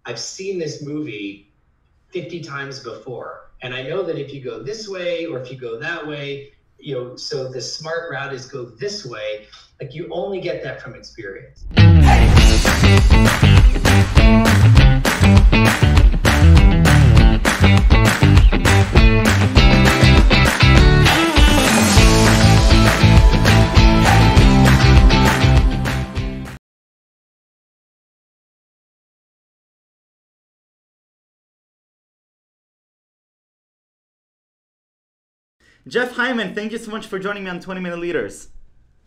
I've seen this movie 50 times before. And I know that if you go this way or if you go that way, so the smart route is go this way. Like, you only get that from experience. Jeff Hyman, thank you so much for joining me on 20 Minute Leaders.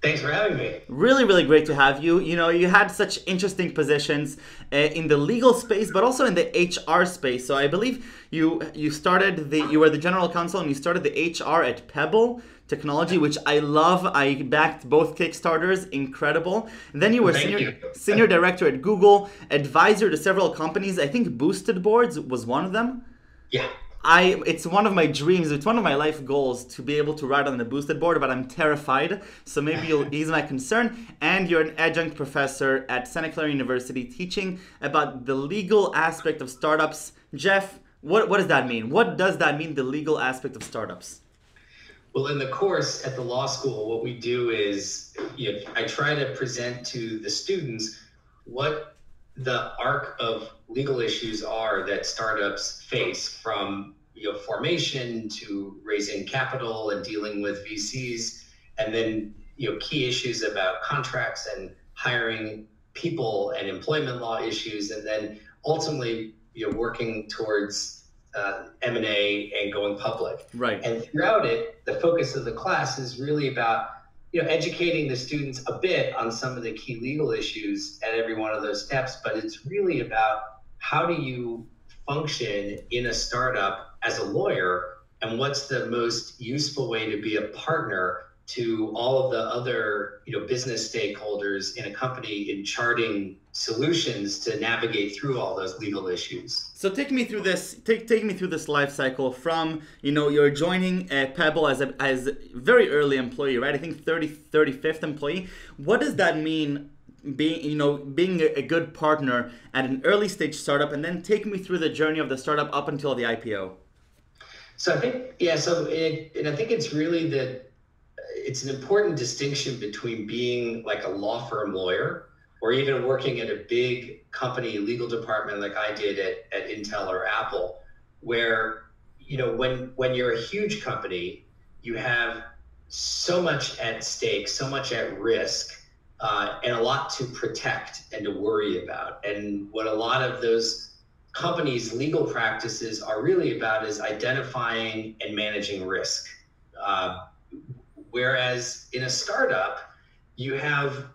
Thanks for having me. Really, really great to have you. You had such interesting positions in the legal space, but also in the HR space. So I believe you were the general counsel and you started the HR at Pebble Technology, which I love. I backed both Kickstarters, incredible. And then you were senior director at Google, advisor to several companies. I think Boosted Boards was one of them. Yeah. It's one of my dreams, it's one of my life goals to be able to ride on the boosted board, but I'm terrified. So maybe you'll ease my concern. And you're an adjunct professor at Santa Clara University teaching about the legal aspect of startups. Jeff, what does that mean? What does that mean, the legal aspect of startups? Well, in the course at the law school, what we do is I try to present to the students what the arc of legal issues are that startups face, from formation to raising capital and dealing with VCs, and then key issues about contracts and hiring people and employment law issues, and then ultimately working towards M&A and going public. Right. And throughout it, the focus of the class is really about educating the students a bit on some of the key legal issues at every one of those steps, but it's really about how do you function in a startup as a lawyer, and what's the most useful way to be a partner to all of the other business stakeholders in a company in charting solutions to navigate through all those legal issues. So take me through this. Take me through this life cycle from you're joining Pebble as a very early employee, right? I think 35th employee. What does that mean? Being a good partner at an early stage startup, and then take me through the journey of the startup up until the IPO. So I think and I think it's really that it's an important distinction between being like a law firm lawyer or even working at a big company legal department like I did at Intel or Apple, where when you're a huge company, you have so much at stake, so much at risk, and a lot to protect and to worry about. And what a lot of those companies' legal practices are really about is identifying and managing risk. Whereas in a startup, you have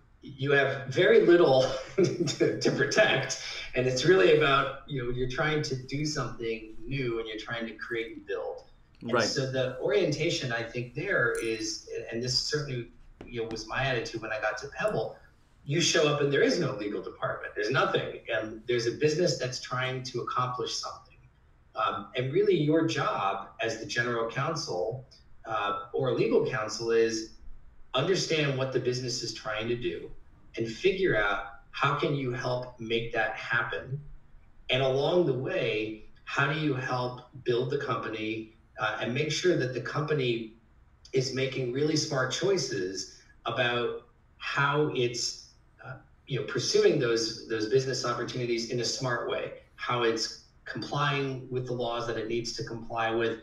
very little to protect, and it's really about you're trying to do something new and you're trying to create and build. And right. So the orientation I think there is, and this certainly was my attitude when I got to Pebble. You show up and there is no legal department. There's nothing, and there's a business that's trying to accomplish something. And really, your job as the general counsel or legal counsel is understand what the business is trying to do and figure out how can you help make that happen. And along the way, how do you help build the company and make sure that the company is making really smart choices about how it's pursuing those business opportunities in a smart way, how it's complying with the laws that it needs to comply with,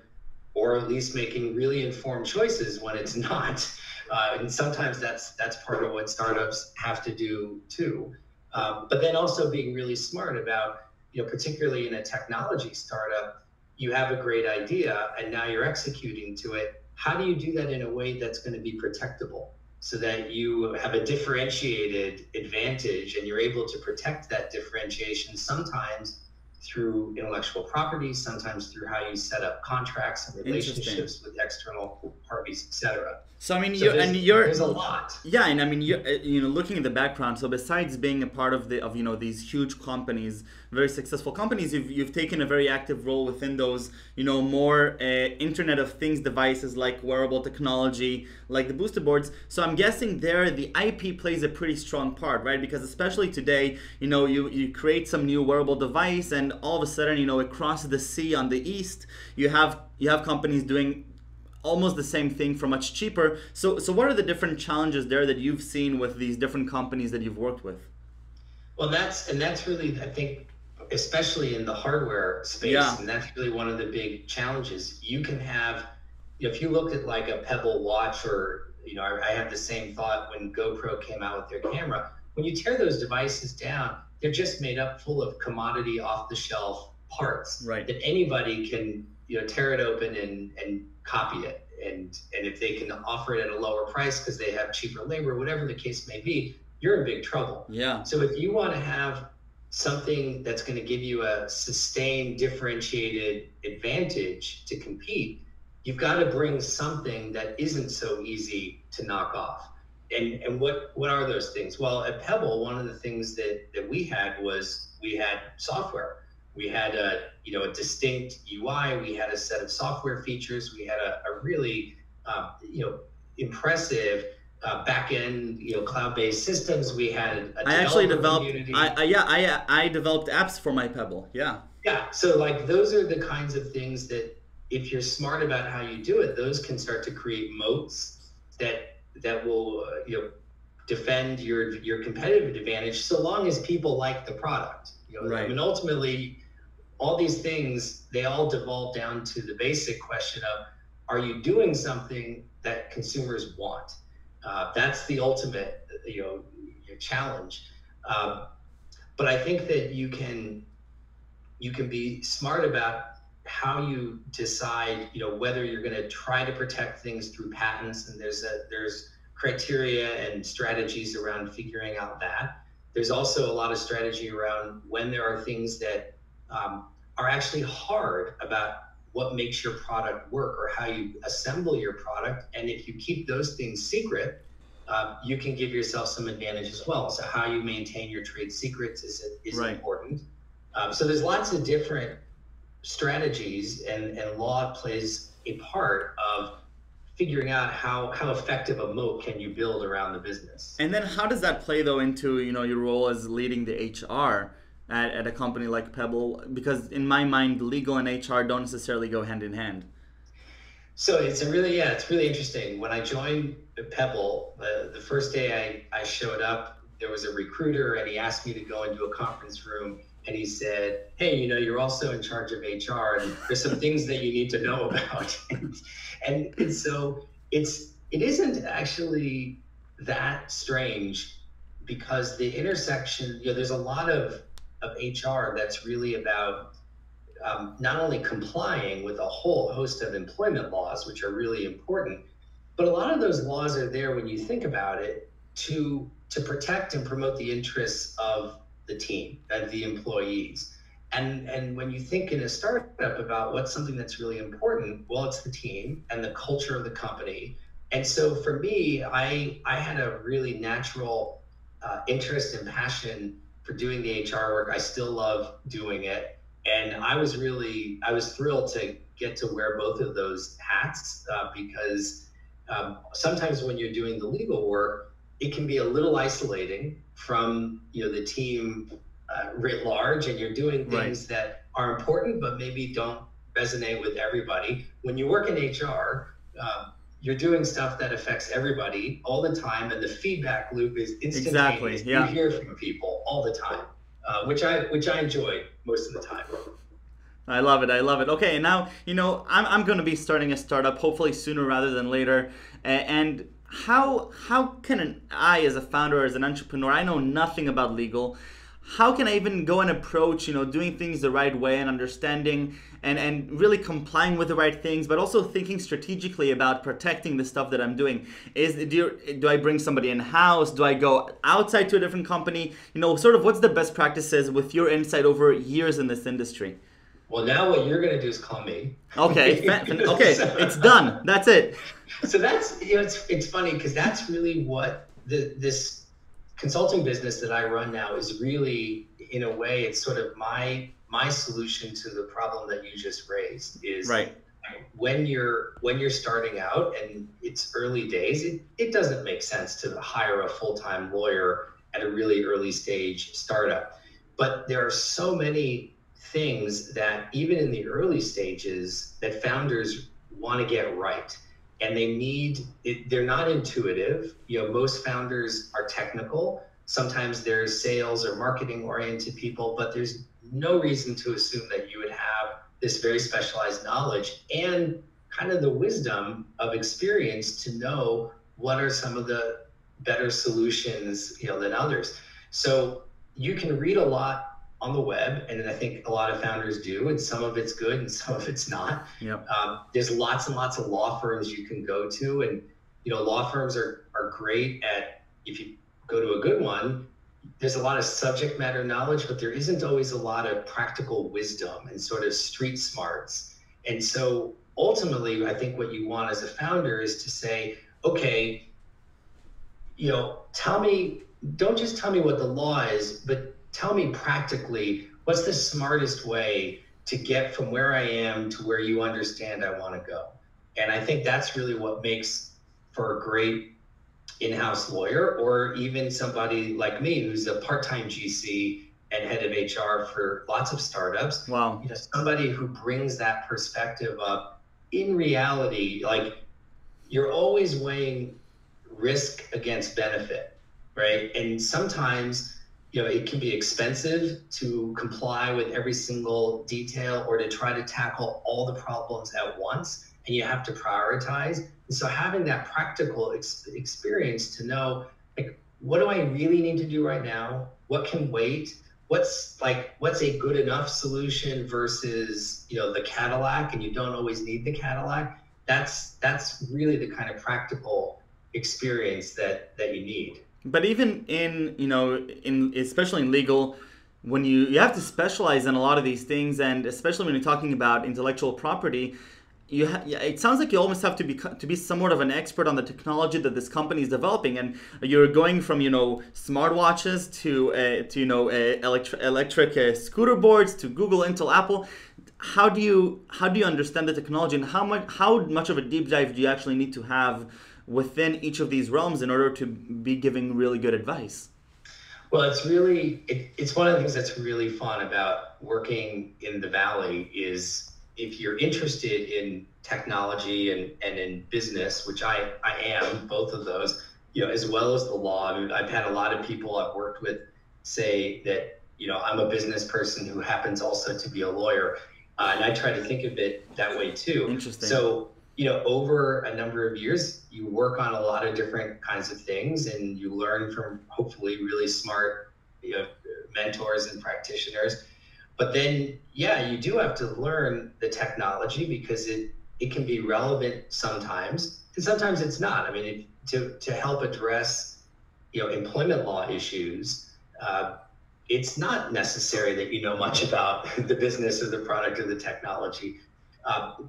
or at least making really informed choices when it's not. And sometimes that's part of what startups have to do too. But then also being really smart about, particularly in a technology startup, you have a great idea and now you're executing to it. How do you do that in a way that's going to be protectable so that you have a differentiated advantage and you're able to protect that differentiation sometimes through intellectual property, sometimes through how you set up contracts and relationships with external parties, etc. So I mean, So there's a lot. Yeah, and I mean, looking at the background. So besides being a part of these huge companies, very successful companies, you've taken a very active role within those more Internet of Things devices like wearable technology, like the booster boards. So I'm guessing there the IP plays a pretty strong part, right? Because especially today, you create some new wearable device, and all of a sudden, across the sea on the east, you have companies doing almost the same thing for much cheaper. So what are the different challenges there that you've seen with these different companies that you've worked with? Well, that's really, I think, especially in the hardware space, and that's really one of the big challenges. You can have, if you look at like a Pebble watch, or I have the same thought when GoPro came out with their camera. When you tear those devices down, they're just made up full of commodity off-the-shelf parts that anybody can tear it open and copy it, and if they can offer it at a lower price because they have cheaper labor, whatever the case may be, you're in big trouble. So if you want to have something that's going to give you a sustained, differentiated advantage to compete, you've got to bring something that isn't so easy to knock off. And what are those things? Well, at Pebble, one of the things that we had was we had software. We had a distinct UI. We had a set of software features. We had a really impressive back-end cloud-based systems. We had a community. I developed apps for my Pebble. So like those are the kinds of things that if you're smart about how you do it, those can start to create moats that will defend your competitive advantage, so long as people like the product. I mean, ultimately, all these things, they all devolve down to the basic question of, are you doing something that consumers want? That's the ultimate challenge. But I think that you can be smart about how you decide whether you're going to try to protect things through patents, and there's criteria and strategies around figuring out that. There's also a lot of strategy around when there are things that are actually hard about what makes your product work or how you assemble your product. And if you keep those things secret, you can give yourself some advantage as well. So how you maintain your trade secrets is important. So there's lots of different strategies, and law plays a part of figuring out how effective a moat can you build around the business. And then how does that play though into your role as leading the HR at a company like Pebble? Because in my mind, legal and HR don't necessarily go hand in hand. So it's really interesting. When I joined Pebble, the first day I showed up, there was a recruiter, and he asked me to go into a conference room, and he said, hey, you're also in charge of HR, and there's some things that you need to know about. and so it isn't actually that strange, because the intersection, there's a lot of HR that's really about not only complying with a whole host of employment laws, which are really important, but a lot of those laws are there, when you think about it, to protect and promote the interests of the team, of the employees. And when you think in a startup about what's something that's really important, well, it's the team and the culture of the company. And so for me, I had a really natural interest and passion for doing the HR work. I still love doing it. And I was thrilled to get to wear both of those hats, because sometimes when you're doing the legal work, it can be a little isolating from the team writ large, and you're doing things that are important but maybe don't resonate with everybody. When you work in HR, you're doing stuff that affects everybody all the time, and the feedback loop is instantaneous. You hear from people all the time, which I enjoy most of the time. I love it. Okay, and now I'm going to be starting a startup, hopefully sooner rather than later, and how can I, as a founder, as an entrepreneur, I know nothing about legal, how can I even go and approach, doing things the right way and understanding and really complying with the right things, but also thinking strategically about protecting the stuff that I'm doing? Do I bring somebody in-house? Do I go outside to a different company? Sort of what's the best practices with your insight over years in this industry? Well, now what you're going to do is call me. Okay, okay, it's done. That's it. So that's, it's funny because that's really what this consulting business that I run now is really, in a way, it's sort of my solution to the problem that you just raised is right. When you're starting out and it's early days, it doesn't make sense to hire a full-time lawyer at a really early stage startup. But there are so many things that even in the early stages that founders want to get right. And they're not intuitive. Most founders are technical. Sometimes there's sales or marketing oriented people, but there's no reason to assume that you would have this very specialized knowledge and kind of the wisdom of experience to know what are some of the better solutions, than others. So you can read a lot on the web, and I think a lot of founders do, and some of it's good and some of it's not. Yep. There's lots and lots of law firms you can go to, and law firms are great at, if you go to a good one, there's a lot of subject matter knowledge, but there isn't always a lot of practical wisdom and sort of street smarts. And so ultimately, I think what you want as a founder is to say, okay, don't just tell me what the law is, but tell me practically, what's the smartest way to get from where I am to where you understand I want to go? And I think that's really what makes for a great in-house lawyer, or even somebody like me who's a part-time GC and head of HR for lots of startups. Wow. Somebody who brings that perspective up. In reality, like, you're always weighing risk against benefit, right? And sometimes it can be expensive to comply with every single detail or to try to tackle all the problems at once, and you have to prioritize. And so having that practical experience to know, like, what do I really need to do right now? What can wait? What's a good enough solution versus, the Cadillac, and you don't always need the Cadillac. That's really the kind of practical experience that you need. But even in especially in legal, when you have to specialize in a lot of these things, and especially when you're talking about intellectual property, it sounds like you almost have to be somewhat of an expert on the technology that this company is developing, and you're going from smartwatches to electric scooter boards to Google, Intel, Apple. How do you understand the technology, and how much of a deep dive do you actually need to have within each of these realms in order to be giving really good advice? Well, it's one of the things that's really fun about working in the Valley is, if you're interested in technology and in business, which I am, both of those, as well as the law. I mean, I've had a lot of people I've worked with say that, I'm a business person who happens also to be a lawyer. And I try to think of it that way too. Interesting. So, over a number of years, you work on a lot of different kinds of things, and you learn from hopefully really smart, mentors and practitioners. But then, you do have to learn the technology because it can be relevant sometimes, and sometimes it's not. I mean, to help address, employment law issues, it's not necessary that you know much about the business or the product or the technology.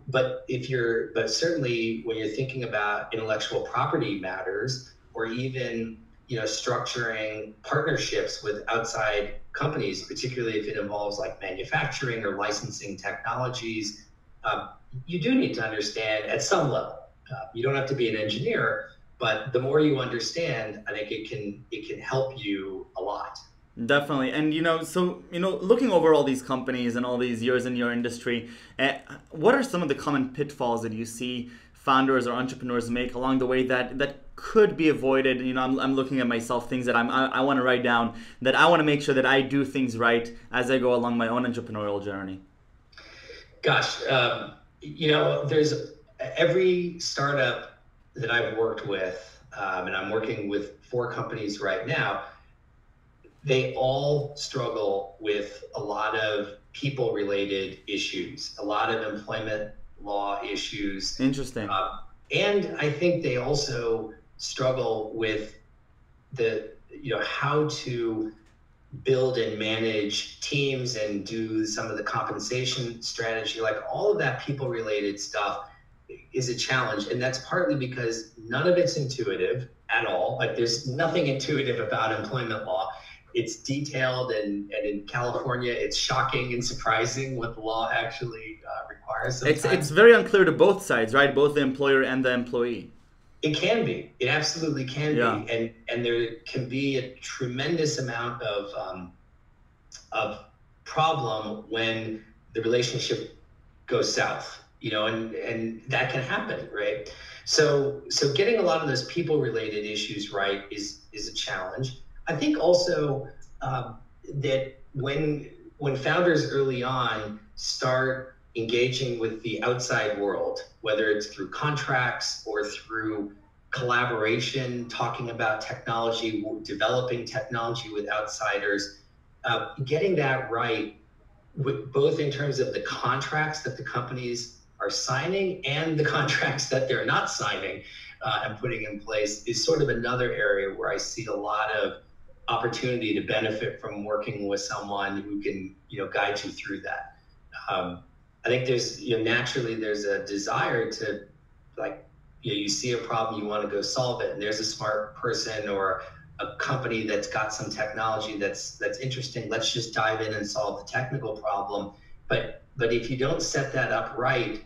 But certainly when you're thinking about intellectual property matters, or even structuring partnerships with outside companies, particularly if it involves like manufacturing or licensing technologies, you do need to understand at some level. You don't have to be an engineer, but the more you understand, I think it can help you a lot. Definitely. And, looking over all these companies and all these years in your industry, what are some of the common pitfalls that you see founders or entrepreneurs make along the way that could be avoided? I'm looking at myself, things that I want to write down, that I want to make sure that I do things right as I go along my own entrepreneurial journey. Gosh, there's every startup that I've worked with, and I'm working with 4 companies right now. they all struggle with a lot of people-related issues, a lot of employment law issues. Interesting. And I think they also struggle with how to build and manage teams and do some of the compensation strategy, like all of that people-related stuff is a challenge. And that's partly because none of it's intuitive at all. Like there's nothing intuitive about employment law. It's detailed, and in California, it's shocking and surprising what the law actually requires sometimes. It's very unclear to both sides, right? Both the employer and the employee. It can be. It absolutely can be, and there can be a tremendous amount of problem when the relationship goes south. And that can happen, right? So getting a lot of those people-related issues right is a challenge. I think also that when founders early on start engaging with the outside world, whether it's through contracts or through collaboration, talking about technology, developing technology with outsiders, getting that right, both in terms of the contracts that the companies are signing and the contracts that they're not signing and putting in place, is sort of another area where I see a lot of opportunity to benefit from working with someone who can, guide you through that. I think there's, naturally there's a desire to, like, you see a problem, you want to go solve it, and there's a smart person or a company that's got some technology that's interesting. Let's just dive in and solve the technical problem. But if you don't set that up right,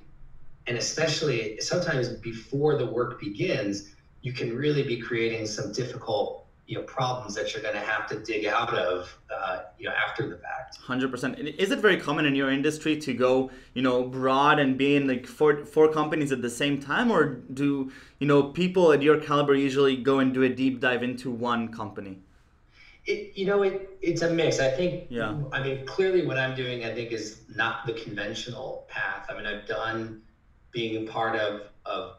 and especially sometimes before the work begins, you can really be creating some difficult problems that you're going to have to dig out of after the fact. 100%. Is it very common in your industry to go broad and be in like four companies at the same time, or do people at your caliber usually go and do a deep dive into one company? It's a mix. I think. Yeah. I mean, clearly, what I'm doing, I think, is not the conventional path. I mean, I've done being a part of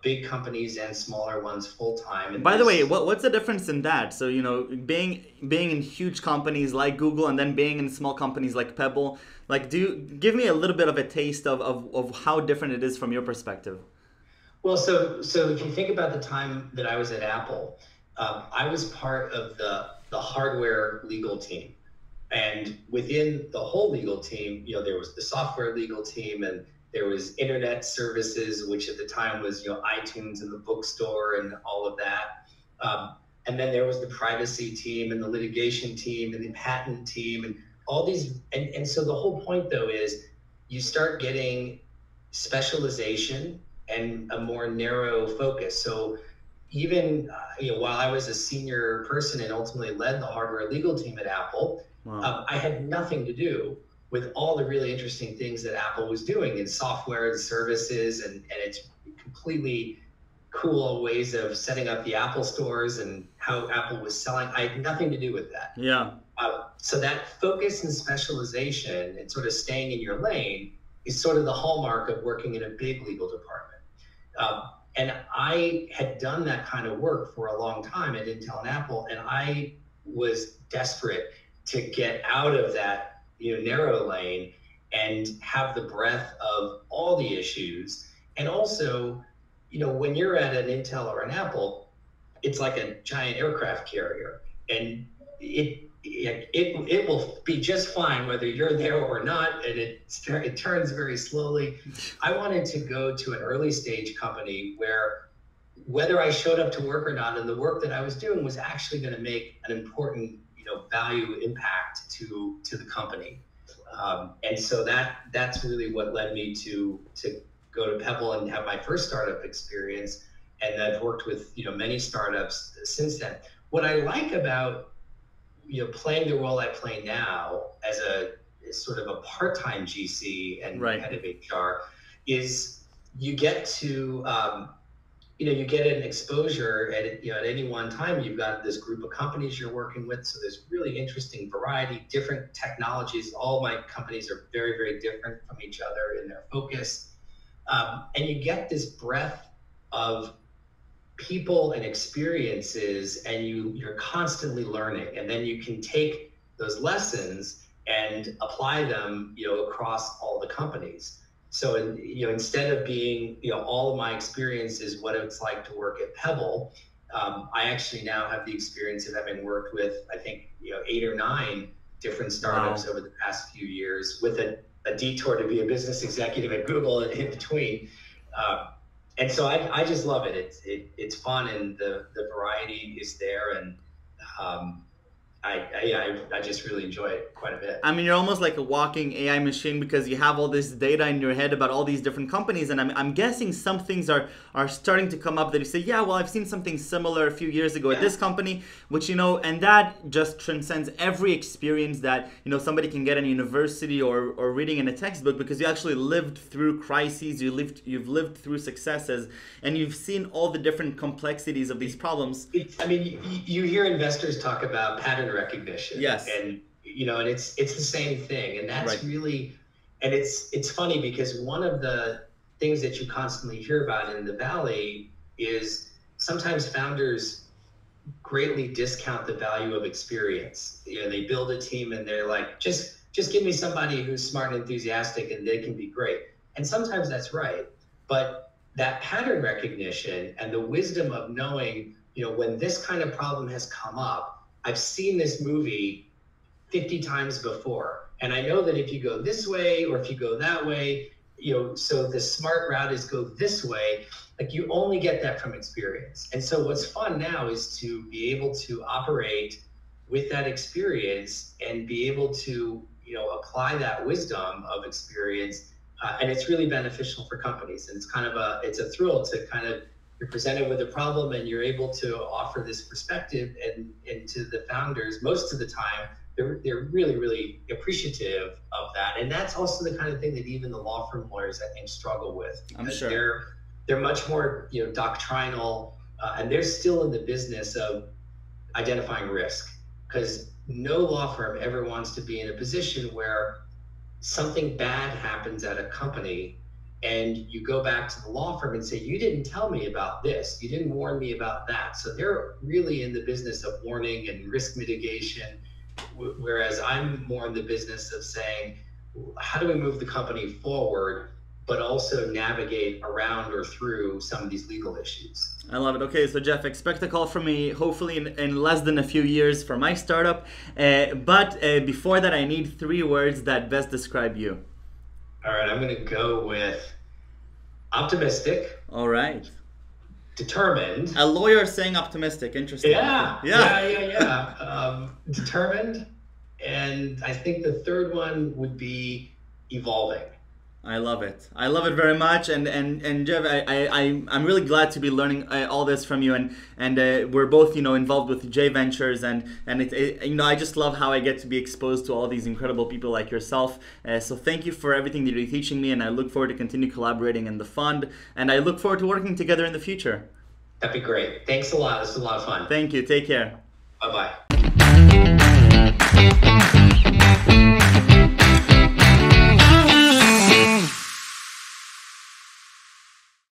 big companies and smaller ones full time. By the way, what's the difference in that? So, being in huge companies like Google and then being in small companies like Pebble, like, give me a little bit of a taste of how different it is from your perspective. Well, so if you think about the time that I was at Apple, I was part of the hardware legal team. And within the whole legal team, there was the software legal team, and there was internet services, which at the time was, iTunes and the bookstore and all of that. And then there was the privacy team and the litigation team and the patent team and all these. And so the whole point, though, is you start getting specialization and a more narrow focus. So even while I was a senior person and ultimately led the hardware legal team at Apple, wow. I had nothing to do with all the really interesting things that Apple was doing in software and services and its completely cool ways of setting up the Apple stores and how Apple was selling. I had nothing to do with that. Yeah. So that focus and specialization and sort of staying in your lane is sort of the hallmark of working in a big legal department. And I had done that kind of work for a long time at Intel and Apple, and I was desperate to get out of that narrow lane and have the breadth of all the issues. And also, when you're at an Intel or an Apple, it's like a giant aircraft carrier, and it will be just fine whether you're there or not, and it turns very slowly. I wanted to go to an early stage company where whether I showed up to work or not, and the work that I was doing was actually going to make an important value impact to the company. And so that's really what led me to go to Pebble and have my first startup experience. And I've worked with many startups since then. What I like about playing the role I play now as sort of a part-time GC and head of HR is you get to you get an exposure at any one time. You've got this group of companies you're working with, so there's really interesting variety, different technologies. All my companies are very, very different from each other in their focus, and you get this breadth of people and experiences, and you're constantly learning. And then you can take those lessons and apply them, across all the companies. So, instead of being, all of my experience is what it's like to work at Pebble, I actually now have the experience of having worked with, I think, 8 or 9 different startups over the past few years, with a detour to be a business executive at Google in between. And so I just love it. It's fun, and the variety is there, and I just really enjoy it quite a bit. I mean, you're almost like a walking AI machine, because you have all this data in your head about all these different companies, and I'm guessing some things are starting to come up that you say, yeah, well, I've seen something similar a few years ago at this company, which, and that just transcends every experience that, somebody can get in university or reading in a textbook, because you actually lived through crises, you've lived through successes, and you've seen all the different complexities of these problems. You hear investors talk about pattern recognition. Yes. And and it's the same thing, and that's really, and it's funny, because one of the things that you constantly hear about in the Valley is sometimes founders greatly discount the value of experience. They build a team and they're like, just give me somebody who's smart and enthusiastic and they can be great. And sometimes that's right, but that pattern recognition and the wisdom of knowing, when this kind of problem has come up, I've seen this movie 50 times before, and I know that if you go this way or if you go that way, so the smart route is go this way. Like, you only get that from experience. And so what's fun now is to be able to operate with that experience and be able to, apply that wisdom of experience. And it's really beneficial for companies. And it's a thrill to you're presented with a problem and you're able to offer this perspective, and to the founders, most of the time, they're really, really appreciative of that. And that's also the kind of thing that even the law firm lawyers, I think, struggle with. I'm sure. They're much more, doctrinal, and they're still in the business of identifying risk, because no law firm ever wants to be in a position where something bad happens at a company and you go back to the law firm and say, you didn't tell me about this, you didn't warn me about that. So they're really in the business of warning and risk mitigation, whereas I'm more in the business of saying, how do we move the company forward, but also navigate around or through some of these legal issues. I love it. Okay, so Jeff, expect a call from me hopefully in less than a few years for my startup. But before that, I need 3 words that best describe you. All right, I'm going to go with optimistic. All right. Determined. A lawyer saying optimistic. Interesting. Yeah. Determined. And I think the third one would be evolving. I love it. I love it very much. And Jeff, I'm really glad to be learning all this from you. And we're both, involved with J Ventures, and I just love how I get to be exposed to all these incredible people like yourself. So thank you for everything that you're teaching me, and I look forward to continue collaborating in the fund. And I look forward to working together in the future. That'd be great. Thanks a lot. This was a lot of fun. Thank you. Take care. Bye-bye.